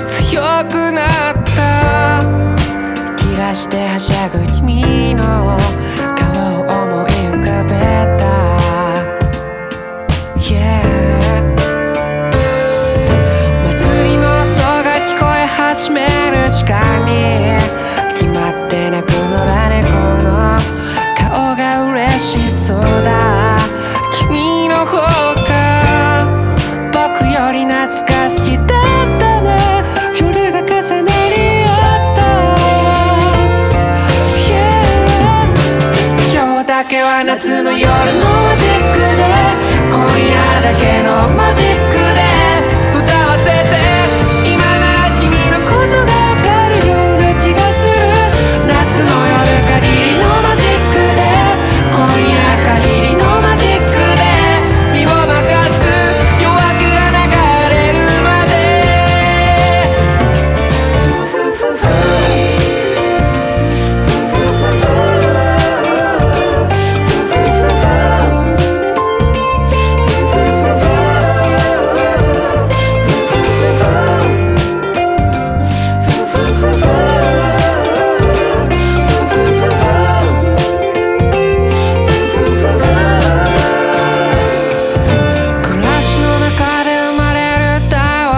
強くなった気がしてはしゃぐ君の顔を思い浮かべた、yeah、 祭りの音が聞こえ始める時間に決まって泣く野良猫の顔が嬉しそうだ。君の方が僕より懐かしきだったね。夜が重なり合った、yeah、 今日だけは夏の夜のマジックで、今夜だけのマジックで歌わせて。今なら君のことがわかるような気がする。夏の夜限りのマジックで、今夜限りのマジックで身を任す。夜明けが流れるまで。暮らしの中で生まれる歌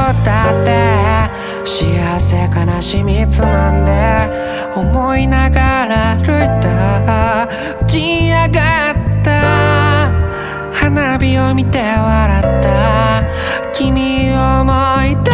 を歌って、幸せ悲しみつまんで思いながら歩いた。打ち上がった花火を見て笑った。君を思い出